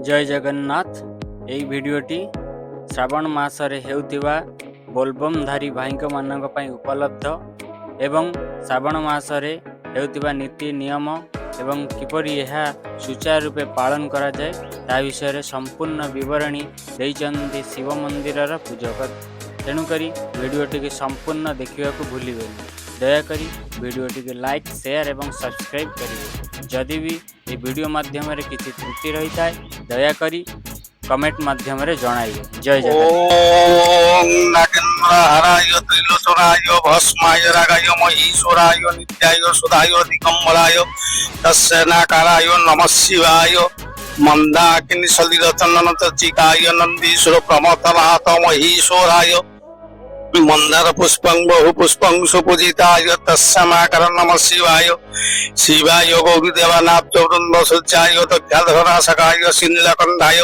जय जगन्नाथ। एई भिडियोटी श्रावण मासरे हेउथिबा बोलबमधारी भाईक मानक पई उपलब्ध एवं श्रावण मासरे हेउथिबा नीति नियम एवं किपरि यह सुचारू रूपे पालन करा जाए ता विषय संपूर्ण विवरणी देइचंदी शिव मंदिरर पूजक। तेणुकरी भिडियोटी के संपूर्ण देखा भूलिबे। दयाकरी भिडियोटी के लाइक शेयर एवं सब्सक्राइब करेंगे। जदि भी ये वीडियो माध्यम किसी त्रुटि रही है दयाकरी कमेंट माध्यम जणाइए। जय जगन्नाथ। ओम नागेन्द्रहाराय त्रिलोचनाय भस्माय रागाय महीश्वराय नित्याय सुधाय दिगंबराय तस्य नाकाराय नमः शिवाय मंदाकिनी सलिलचंदन चर्चिकाय नंदीश्वर प्रमथनाथ महीश्वराय मंदार पुष्पं बहु पुष्पं सुपूजिताय तस्माकर नमः शिवाय शिवाय गौरीदेवानाथ वृंद सूर्याय दक्षाधरासकाय सिनीलकंठाय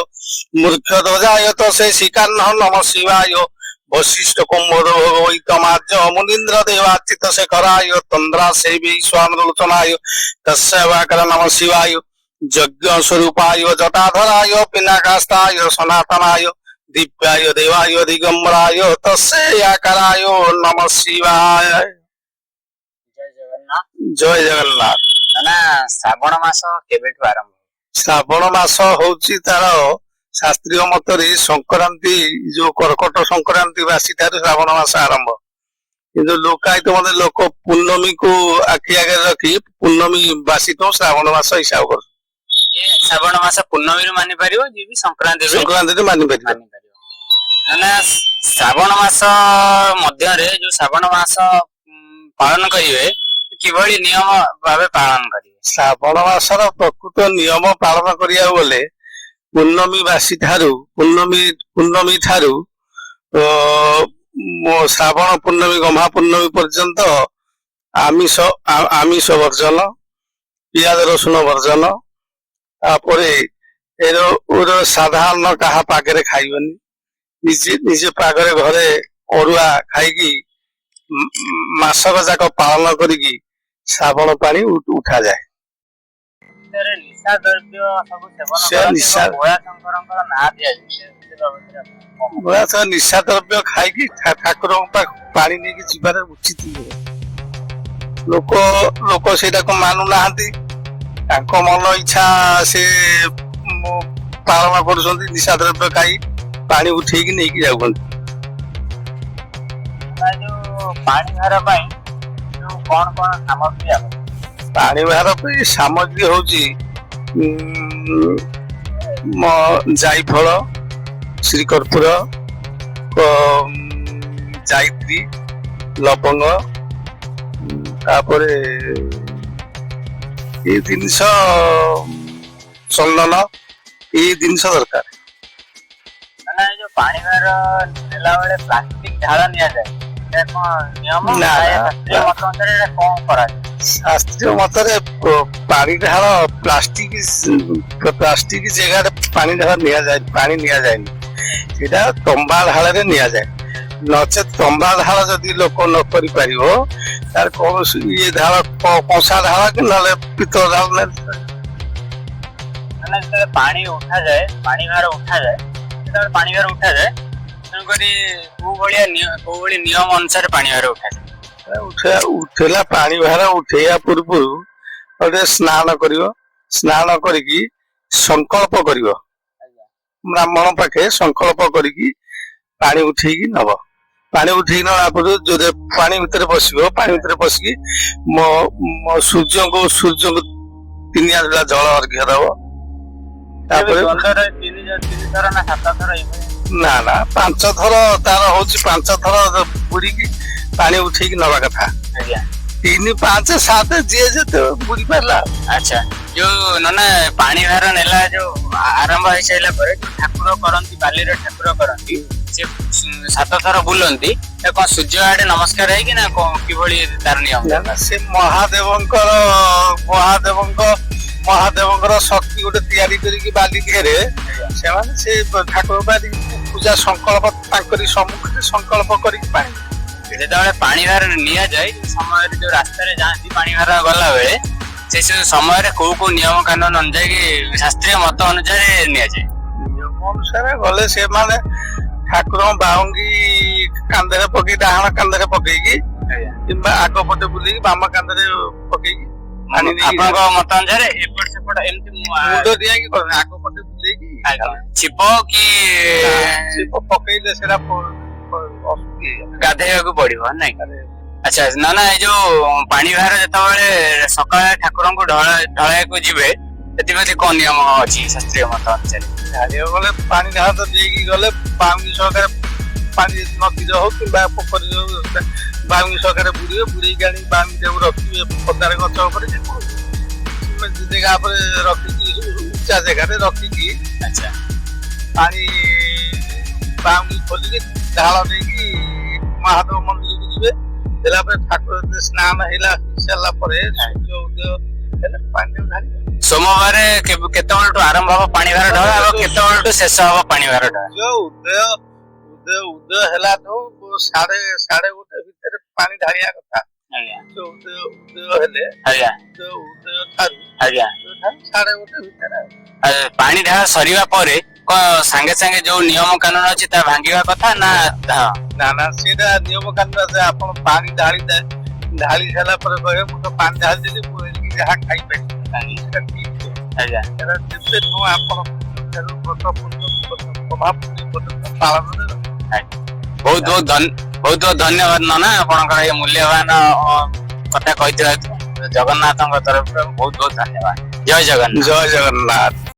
मूर्खध्वजाय तसे शिकान्ह नमः शिवाय वशिष्ठ कुंभो वैतमार्य मुनीन्द्र देवाचित शेखराय तंद्रा सेवी स्वामलोचनाय तस्वाकर नमः शिवाय यज्ञ स्वरूपाय जटाधराय पिनाकास्ताय सनातनाय दिव्याय देवाय दिगंबराय तस्य आकाराय नमः शिवाय। जय जगन्नाथ। जय जगन्नाथ। ना श्रावण मास केबेठु आरंभ? श्रावण मास होउची तार शास्त्रीय मतरे संक्रांति जो कर्कट संक्रांति बासी ठारू श्रावण मास आरंभ। किंतु लोकायत मते लोक पूर्णमी को आखि आगे रखी पूर्णमी बासी तो श्रावण मास हिसाब कर। ये श्रावण मास पूर्णमी मानि परियो जे भी संक्रांति मानि परियो। ना श्रावण मास मध्य रे जो श्रावण मास पालन करिवे किभଳି नियम भावे पालन करिवे? श्रावण मासर प्रकृत नियम पालन करिया बोले पूर्णमी बासी ठारू पूर्णमी ठारू श्रावण पूर्णमी गम्हा पूर्णमी पर्यंत आमिष वर्जन पियाज रसुन वर्जन तापर साधारण कहा पागरे खाइबनी निजे पागरे घरे अरुआ खाई मासक जाक पालन करिकी श्रावण पानी उठा जाए। निशा द्रव्य सब सेवन निशा द्रव्य खाई ठाकुर पानी नहीं जीवार उचित लोक से मानु ना मन इच्छा से पालन कर निशा द्रव्य खाई पानी उठे नहीं जाऊँ। पानी भार कौन कौन सामग्री पानी भार सामग्री हूँ जायफल श्रीकर्पूर जायत्री लवंग तापर ये जिनस चंदन ये जिनस दरकार। जो पानी भार नेला बेले प्लास्टिक ढाल नि जाए शास्त्रीय मतरे पानी ढाल प्लास्टिक जगह पानी ढाल नि जाए पानी नि जाए तंबा ढाल जाए नचेत तंबा ढाल जदि लोक न कर तार कौन ये ढाल कंसा ढाल कि ना पितल ढाल पानी उठा जाए पानी भार उठा जाए पानी भार उठा जाए नियम अनुसार पानी भार उठा उठेला पानी भार उठेया पूर्व स्नान करियो स्नान करिकी संकल्प करियो ब्राह्मण पाखे संकल्प करिकी पानी उठेकी नब पानी उठेकी नला पूर्व जो पानी भितर पशिबो पानी भितर पसिकी सूर्य को 3 आंजला जल अर्घ्य दब ना ना 5 थर तार होची 5 थर बुड़ी की पानी उठे की नवा कथा 3 5 7 जे बुड़ी पारला। अच्छा जो नना पानी भार नेला जो आरंभ हो साइला पर ठाकुर करंती बाली रे ठाकुर करंती से 7 थर बुलंती कोन सूर्य आडे नमस्कार है कि ना किभଳି तार नियम ना से महादेवंकर शक्ति गोटे तैयारी करिकी बाली घेरे से माने से ठाकुर बाली पूजा संकल्प तांकरी सम्मुख संकल्प करिकी पानी जेतेबेले पानी भार निया जाए समय जो रास्ता रे जाती पानी भार गला बेले ସେ ସବୁ ସମୟରେ କୋଉ କୋଉ ନିୟମ କାନୁନ ଅନୁଯାୟୀ ଶାସ୍ତ୍ରୀୟ ମତ ଅନୁସାରେ ନିଆଯାଏ? ନିୟମ ଅନୁସାରେ ଗଲେ ସେମାନେ ଠାକୁରଙ୍କ ବାହୁଙ୍ଗି କାନ୍ଧରେ ପକେଇ ଡାହାଣ କାନ୍ଧରେ ପକେଇକି କିମ୍ବା ଆଗ ପଟେ ବୁଲେଇକି ବାମ କାନ୍ଧରେ ପକେଇକି ପାଣି ନେଇକି ଆପଣଙ୍କ ମତ ଅନୁସାରେ ଏପଟ ସେପଟ ଏମିତି ମୁଣ୍ଡ ଦିଆକି କରନ୍ତି ଆଗ ପଟେ ବୁଲେଇକି ଛିପ କି ଛିପ ପକେଇଲେ ସେଟା ଅସୁବିଧା ହେଇଯାଏ। ଗାଧେଇବାକୁ ପଡିବ ନାଇଁ? ଆଚ୍ଛା ନା ନା ଏଇ ଯୋଉ ପାଣି ଭାର ଯେତେବେଳେ ସକାଳେ ଠାକୁରଙ୍କୁ ଢଳାଇବାକୁ ଯିବେ ସେଥିପ୍ରତି କଣ ନିୟମ ଅଛି ଶାସ୍ତ୍ରୀୟ ମତ ଅନୁସାରେ? ଢାଳିବାକୁ ଗଲେ ପାଣି ଢାଳ ଦେଇକି ଗଲେ ବାହୁଙ୍ଗି ସହକାରେ ପାଣି ନଦୀରେ ହଉ କିମ୍ବା ପୋଖରୀରେ ହଉ ବାହୁଙ୍ଗି ସହକାରେ ବୁଡିବେ ବୁଡେଇକି ଆଣି ବାହୁଙ୍ଗି ଟାକୁ ରଖିବେ ପଦାରେ ଗଛ ଉପରେ ଜାଗା ଉପରେ ରଖିକି ଉଚ୍ଚା ଜାଗାରେ ରଖିକି ଆଚ୍ଛା ପାଣି ବାହୁଙ୍ଗି ଖୋଲିକି ଢାଳ ଦେଇକି ମହାଦେବ ମନ୍ଦିରକୁ ଯିବେ। ଦେଲା ପରେ ଠାକୁର ସ୍ନାନ ହେଇସାରିଲା ପରେ ସୂର୍ଯ୍ୟ ଉଦୟ ହେଲେ ପାଣି ଢାଳିବେ। ସୋମବାର କେତେବେଳଠୁ ଆରମ୍ଭ ହବ ପାଣି ଭାର ଢଳା ଆଉ କେତେବେଳଠୁ ଶେଷ ହବ ପାଣି ଭାର ଢଳା? ଉଦୟ ହେଲାଠୁ ସାଢେ ଗୋଟେ ଭିତରେ ପାଣି ଢାଳିବା କଥା। ଉଦୟ ହେଲେ ଉଦୟ ଠାରୁ ସାଢେ ଗୋଟେ ଭିତରେ ପାଣି ଢାଳା ସରିବା ପରେ କଣ ସାଙ୍ଗେ ସାଙ୍ଗେ ଯୋଉ ନିୟମ କାନୁନ ଅଛି ତା ଭାଙ୍ଗିବା କଥା ନା? ନା ସେଇଟା ନିୟମ କାନୁନ ଅଛି। ଆପଣ ପାଣି ଢାଳି ସାରିଲା ପରେ କହିବେ ମୁଁ ତ ପାଣି ଢାଳିଦେଲି ମୁଁ ଏଣିକି ଯାହା ଖାଇପାରିବି ସେଟା ଠିକ ଯେବେ ଆପଣ ପାଳନରେ ବହୁତ ବହୁତ ଧନ୍ୟବାଦ ନନା ଆପଣଙ୍କର ଏ ମୂଲ୍ୟବାନ କଥା କହିଥିବାରୁ ଜଗନ୍ନାଥଙ୍କ ତରଫରୁ ବହୁତ ବହୁତ ଧନ୍ୟବାଦ। ଜୟ ଜଗନ୍ନାଥ। ଜୟ ଜଗନ୍ନାଥ।